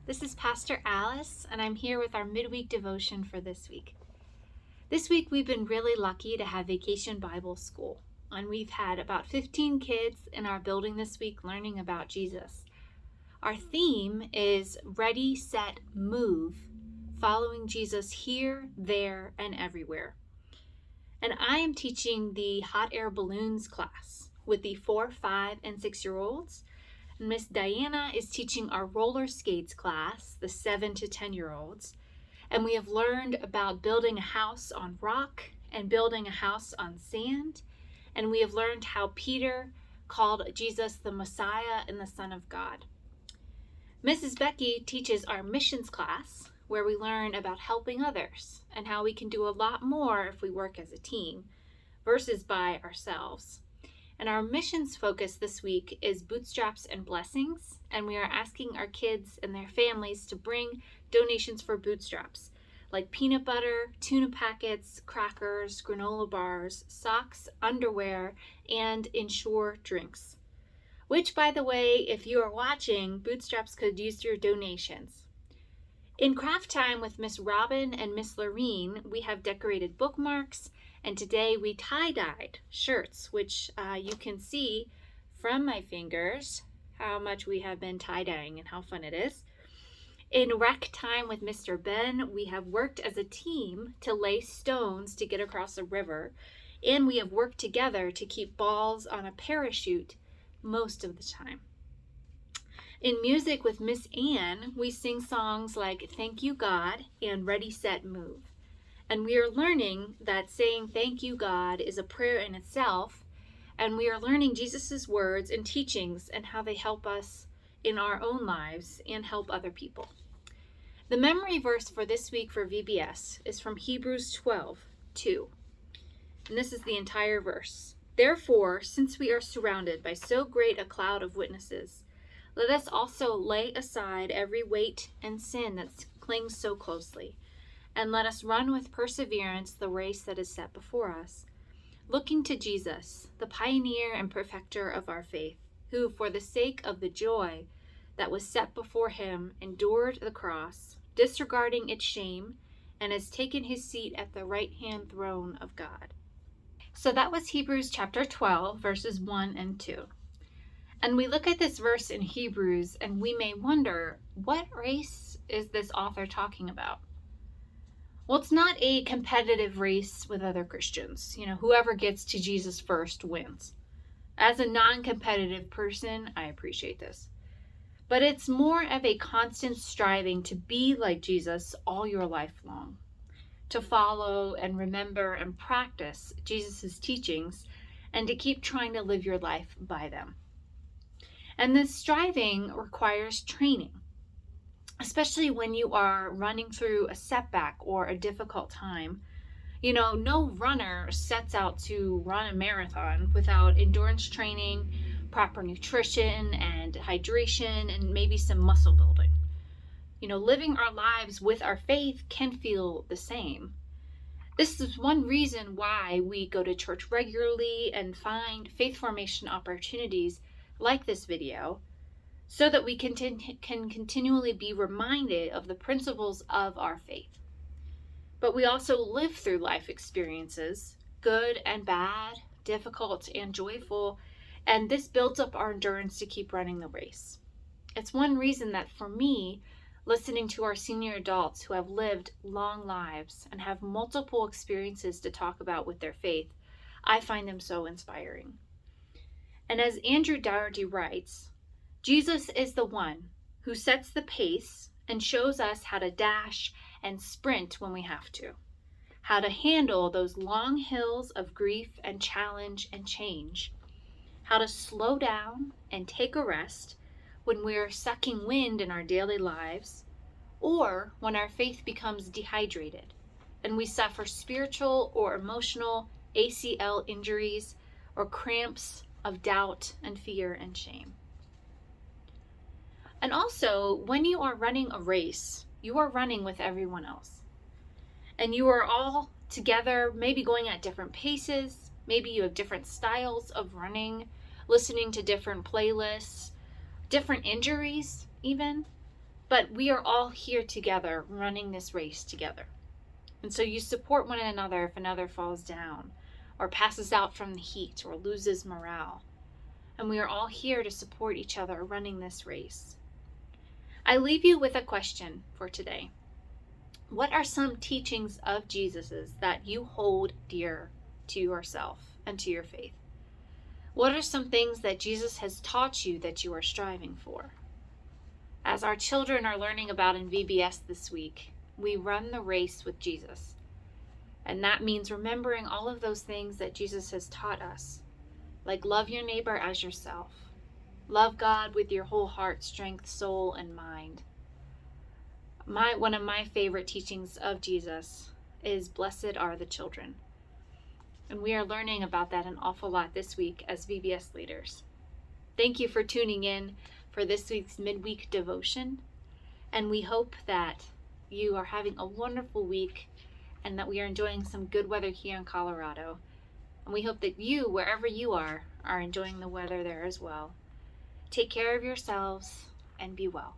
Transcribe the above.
This is Pastor Alice, and I'm here with our Midweek Devotion for this week. This week, we've been really lucky to have Vacation Bible School, and we've had about 15 kids in our building this week learning about Jesus. Our theme is Ready, Set, Move, following Jesus here, there, and everywhere. And I am teaching the hot air balloons class with the 4, 5, and 6-year-olds. Miss Diana is teaching our roller skates class, the 7 to 10-year-olds. And we have learned about building a house on rock and building a house on sand. And we have learned how Peter called Jesus the Messiah and the Son of God. Mrs. Becky teaches our missions class, where we learn about helping others and how we can do a lot more if we work as a team versus by ourselves. And our missions focus this week is bootstraps and blessings, and we are asking our kids and their families to bring donations for bootstraps, like peanut butter, tuna packets, crackers, granola bars, socks, underwear, and Ensure drinks. Which, by the way, if you are watching, bootstraps could use your donations. In craft time with Miss Robin and Miss Lorene, we have decorated bookmarks, and today we tie-dyed shirts, which you can see from my fingers how much we have been tie-dyeing and how fun it is. In rec time with Mr. Ben, we have worked as a team to lay stones to get across a river, and we have worked together to keep balls on a parachute most of the time. In music with Miss Ann, we sing songs like Thank You God and Ready, Set, Move. And we are learning that saying thank you God is a prayer in itself, and we are learning Jesus' words and teachings and how they help us in our own lives and help other people. The memory verse for this week for VBS is from Hebrews 12:2. And this is the entire verse. Therefore, since we are surrounded by so great a cloud of witnesses, let us also lay aside every weight and sin that clings so closely, and let us run with perseverance the race that is set before us, looking to Jesus, the pioneer and perfecter of our faith, who, for the sake of the joy that was set before him, endured the cross, disregarding its shame, and has taken his seat at the right-hand throne of God. So that was Hebrews chapter 12, verses 1 and 2. And we look at this verse in Hebrews, and we may wonder, what race is this author talking about? Well, it's not a competitive race with other Christians. Whoever gets to Jesus first wins. As a non-competitive person, I appreciate this. But it's more of a constant striving to be like Jesus all your life long, to follow and remember and practice Jesus' teachings, and to keep trying to live your life by them. And this striving requires training, especially when you are running through a setback or a difficult time. No runner sets out to run a marathon without endurance training, proper nutrition and hydration, and maybe some muscle building. Living our lives with our faith can feel the same. This is one reason why we go to church regularly and find faith formation opportunities like this video, so that we can continually be reminded of the principles of our faith. But we also live through life experiences, good and bad, difficult and joyful, and this builds up our endurance to keep running the race. It's one reason that for me, listening to our senior adults who have lived long lives and have multiple experiences to talk about with their faith, I find them so inspiring. And as Andrew Dougherty writes, Jesus is the one who sets the pace and shows us how to dash and sprint when we have to, how to handle those long hills of grief and challenge and change, how to slow down and take a rest when we're sucking wind in our daily lives, or when our faith becomes dehydrated and we suffer spiritual or emotional ACL injuries or cramps of doubt and fear and shame. And also, when you are running a race, you are running with everyone else. And you are all together, maybe going at different paces. Maybe you have different styles of running, listening to different playlists, different injuries even. But we are all here together, running this race together. And so you support one another if another falls down, or passes out from the heat, or loses morale. And we are all here to support each other running this race. I leave you with a question for today. What are some teachings of Jesus's that you hold dear to yourself and to your faith? What are some things that Jesus has taught you that you are striving for? As our children are learning about in VBS this week, we run the race with Jesus. And that means remembering all of those things that Jesus has taught us, like love your neighbor as yourself. Love God with your whole heart, strength, soul, and mind. One of my favorite teachings of Jesus is blessed are the children. And we are learning about that an awful lot this week as VBS leaders. Thank you for tuning in for this week's Midweek Devotion. And we hope that you are having a wonderful week and that we are enjoying some good weather here in Colorado. And we hope that you, wherever you are enjoying the weather there as well. Take care of yourselves and be well.